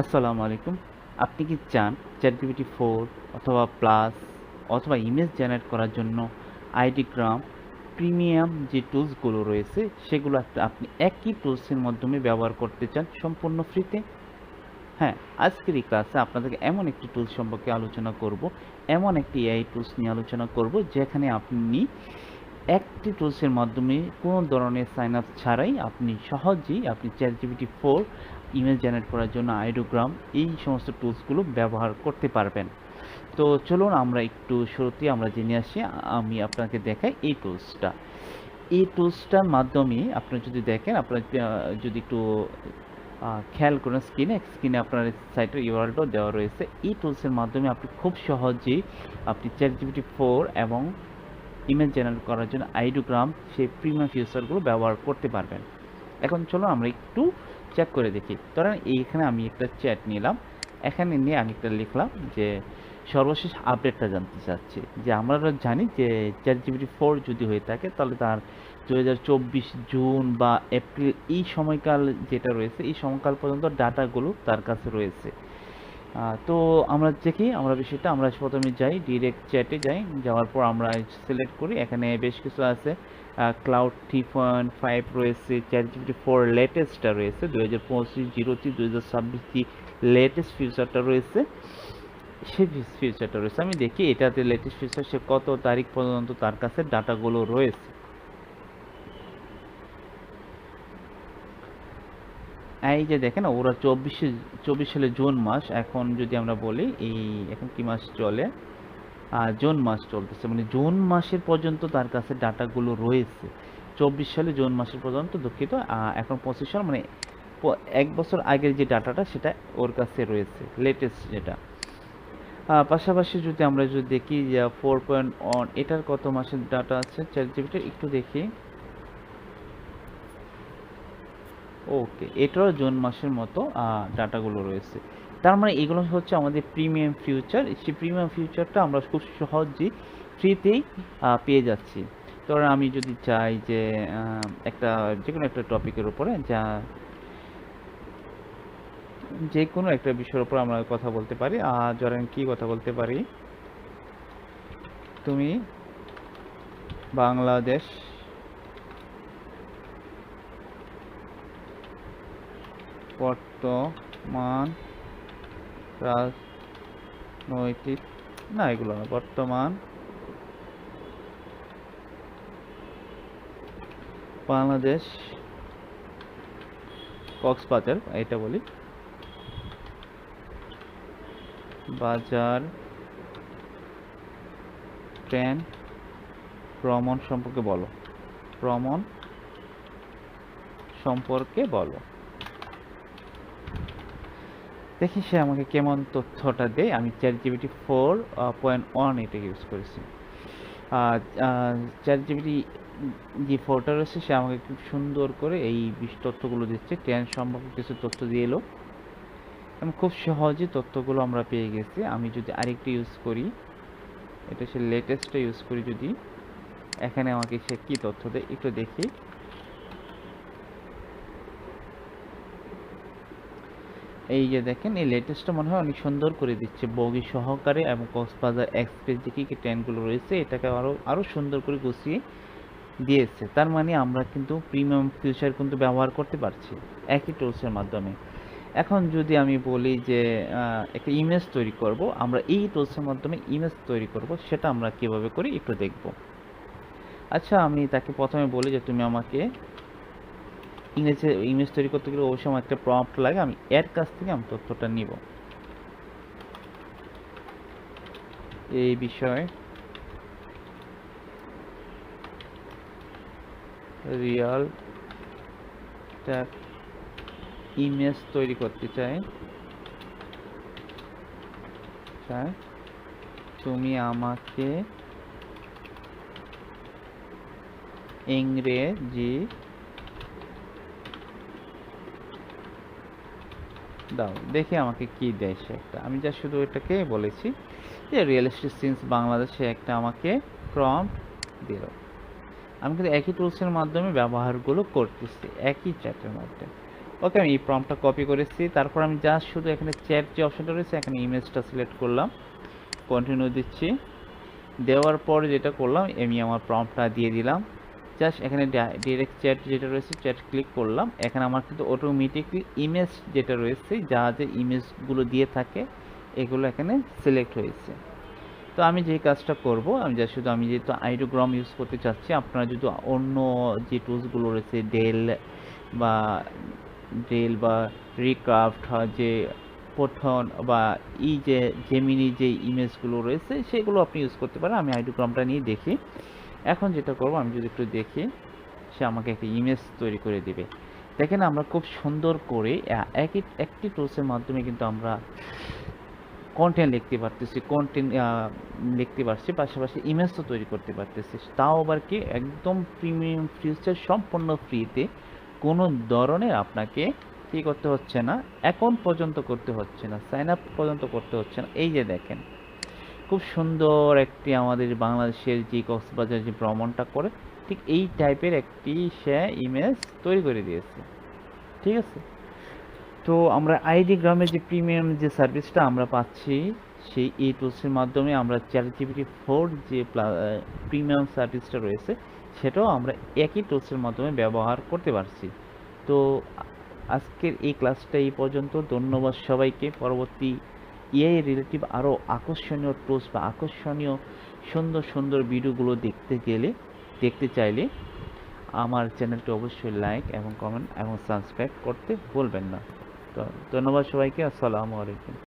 আসসালামু আলাইকুম। আপনি কি চান ChatGPT 4 অথবা প্লাস অথবা ইমেজ জেনারেট করার জন্য আইডিগ্রাম প্রিমিয়াম যে টুলসগুলো রয়েছে সেগুলো আপনি একই টুলসের মাধ্যমে ব্যবহার করতে চান সম্পূর্ণ ফ্রিতে? হ্যাঁ, আজকের এই ক্লাসে আপনাদেরকে এমন একটি টুলস সম্পর্কে আলোচনা করব, এমন একটি এআই টুলস নিয়ে আলোচনা করব যেখানে আপনি একটি টুলসের মাধ্যমে কোনো ধরনের সাইন আপ ছাড়াই আপনি সহজেই ChatGPT 4 ইমেজ জেনারেট করার জন্য আইডিওগ্রাম এই সমস্ত টুলসগুলো ব্যবহার করতে পারবেন। তো চলুন আমরা একটু শুরুতেই আমরা জেনে আসি। আমি আপনাকে দেখাই এই টুলসটা। এই টুলসটার মাধ্যমে আপনি যদি দেখেন, আপনার যদি একটু খেয়াল করেন, স্ক্রিনে আপনার সাইটের ইউআরএলটাও দেওয়া রয়েছে। এই টুলসের মাধ্যমে আপনি খুব সহজেই ChatGPT 4 এবং ইমেজ জেনারেট করার জন্য আইডিওগ্রাম সেই প্রিমিয়াম ফিচারগুলো ব্যবহার করতে পারবেন। এখন চলো আমরা একটু চেক করে দেখি। ধরেন এইখানে আমি একটা চ্যাট নিলাম, এখানে নিয়ে আমি একটা লিখলাম যে সর্বশেষ আপডেটটা জানতে চাচ্ছি। যে আমরা জানি যে ChatGPT 4 যদি হয়ে থাকে তাহলে তার 2024 জুন বা এপ্রিল এই সময়কাল যেটা রয়েছে, এই সময়কাল পর্যন্ত ডাটাগুলো তার কাছে রয়েছে। তো আমরা দেখি, আমরা বিষয়টা আমরা প্রথমে যাই, ডিরেক্ট চ্যাটে যাই, যাওয়ার পর আমরা সিলেক্ট করি। এখানে বেশ কিছু আছে, ক্লাউড 3.5 রয়েছে, ChatGPT 4 লেটেস্টটা রয়েছে 2025 2026 লেটেস্ট ফিচারটা রয়েছে, সেই ফিচারটা রয়েছে। আমি দেখি এটাতে লেটেস্ট ফিচার সে কত তারিখ পর্যন্ত তার কাছে ডাটাগুলো রয়েছে। এই যে দেখেন, ওরা 24 সালে জুন মাস, এখন যদি আমরা বলি এই এখন কি মাস চলে, জুন মাস চলতেছে, মানে জুন মাসের পর্যন্ত তার কাছে ডাটাগুলো রয়েছে। 24 সালে জুন মাসের পর্যন্ত, দুঃখিত, এখন 25 সাল, মানে 1 বছর আগের যে ডাটাটা সেটা ওর কাছে রয়েছে, লেটেস্ট যেটা। পাশাপাশি যদি আমরা দেখি যে 4.1 এটার কত মাসের ডাটা আছে চ্যাটজিপিটির, একটু দেখি। ওকে, এটারও জুন মাসের মতো ডাটাগুলো রয়েছে। তার মানে এগুলো হচ্ছে আমাদের প্রিমিয়াম ফিউচার। সেই প্রিমিয়াম ফিউচারটা আমরা খুব সহজেই ফ্রিতেই পেয়ে যাচ্ছি। ধরেন আমি যদি চাই যে একটা যে কোনো একটা টপিকের উপরে যে কোনো একটা বিষয়ের উপর আমরা কথা বলতে পারি। ধরেন কি কথা বলতে পারি, তুমি বাংলাদেশ বর্তমান রাজনৈতিক, না এগুলো না, বর্তমান বাংলাদেশ কক্সবাজার, এটা বলি, বাজার ট্রেন ভ্রমণ সম্পর্কে বলো, ভ্রমণ সম্পর্কে বলো। দেখি সে আমাকে কেমন তথ্যটা দেয়। আমি ChatGPT 4.1 এটা ইউজ করেছি। ChatGPT যে 4টা রয়েছে সে আমাকে খুব সুন্দর করে এই তথ্যগুলো দিচ্ছে, ট্রেন সম্পর্কে কিছু তথ্য দিয়ে এলো এবং খুব সহজে তথ্যগুলো আমরা পেয়ে গেছি। আমি যদি আরেকটা ইউজ করি, এটা সে লেটেস্টটা ইউজ করি, যদি এখানে আমাকে সে কি তথ্য দেয় একটু দেখি। এই যে দেখেন, এই লেটেস্টটা মনে হয় অনেক সুন্দর করে দিচ্ছে, বগি সহকারে, এবং কক্সবাজার এক্সপ্রেস যে কি ট্রেনগুলো রয়েছে এটাকে আরো সুন্দর করে গুছিয়ে দিয়েছে। তার মানে আমরা কিন্তু প্রিমিয়াম ফিচার কিন্তু ব্যবহার করতে পারছি একই টুলসের মাধ্যমে। এখন যদি আমি বলি যে একটা ইমেজ তৈরি করব, আমরা এই টুলসের মাধ্যমে ইমেজ তৈরি করব, সেটা আমরা কিভাবে করি একটু দেখব। আচ্ছা, আমি তাকে প্রথমে বলি যে তুমি আমাকে ইংরেজি ইমেজ তৈরি করতে গেলে অবশ্যই আমার একটা প্রম্পট লাগে, আমি এর কাছ থেকে আমি তথ্যটা নিব। এই বিষয়ে রিয়াল ইমেজ তৈরি করতে চাই, তুমি আমাকে ইংরেজি দাও, দেখি আমাকে কি দেয় সে একটা। আমি যা শুধু এটাকে বলেছি যে রিয়েলিস্টিক সিনস বাংলাদেশে, একটা আমাকে প্রম্পট দিল। আমি কিন্তু একই টুলসের মাধ্যমে ব্যবহারগুলো করতেছি একই চ্যাটের মধ্যে। ওকে, আমি এই প্রম্পটটা কপি করেছি। তারপর আমি জাস্ট শুধু এখানে চ্যাট যে অপশনটা রয়েছে এখানে ইমেজটা সিলেক্ট করলাম, কন্টিনিউ দিচ্ছি। দেওয়ার পর যেটা করলাম আমি আমার প্রম্পটটা দিয়ে দিলাম। জাস্ট এখানে ডিরেক্ট চ্যাট যেটা রয়েছে চ্যাট ক্লিক করলাম। এখানে আমার কিন্তু অটোমেটিকলি ইমেজ যেটা রয়েছে যা যে ইমেজগুলো দিয়ে থাকে এগুলো এখানে সিলেক্ট হয়েছে। তো আমি যে কাজটা করব, আমি জাস্ট শুধু আমি যেহেতু আইডিওগ্রাম ইউজ করতে চাচ্ছি, আপনারা যদি অন্য যে টুলসগুলো রয়েছে বা বা রিক্রাফট যে পঠন বা যে জেমিনি যে ইমেজগুলো রয়েছে সেগুলো আপনি ইউজ করতে পারেন। আমি আইডিওগ্রামটা নিয়ে দেখি। এখন যেটা করব, আমি যদি একটু দেখি, সে আমাকে একটা ইমেজ তৈরি করে দিবে। দেখেন আমরা খুব সুন্দর করে একটি টুলসের মাধ্যমে কিন্তু আমরা কন্টেন্ট লিখতে পারছি, পাশাপাশি ইমেজ তো তৈরি করতে পারতেছি, তাও আবার কি একদম প্রিমিয়াম ফিচার, সম্পূর্ণ ফ্রিতে। কোনো ধরনের আপনাকে কি করতে হচ্ছে না, অ্যাকাউন্ট পর্যন্ত করতে হচ্ছে না, সাইন আপ পর্যন্ত করতে হচ্ছে না। এই যে দেখেন খুব সুন্দর একটি আমাদের বাংলাদেশের যে কক্সবাজার যে ভ্রমণটা করে ঠিক এই টাইপের একটি সে ইমেজ তৈরি করে দিয়েছে। ঠিক আছে, তো আমরা আইডি গ্রামের যে প্রিমিয়াম যে সার্ভিসটা আমরা পাচ্ছি সেই এই টুলসের মাধ্যমে আমরা ChatGPT 4 যে প্রিমিয়াম সার্ভিসটা রয়েছে সেটাও আমরা একই টুলসের মাধ্যমে ব্যবহার করতে পারছি। তো আজকের এই ক্লাসটা এই পর্যন্ত। ধন্যবাদ সবাইকে। পরবর্তী এআই রিলেটিভ আরও আকর্ষণীয় টুলস বা আকর্ষণীয় সুন্দর সুন্দর ভিডিওগুলো দেখতে চাইলে আমার চ্যানেলটি অবশ্যই লাইক এবং কমেন্ট এবং সাবস্ক্রাইব করতে ভুলবেন না। তো ধন্যবাদ সবাইকে। আসসালামু আলাইকুম।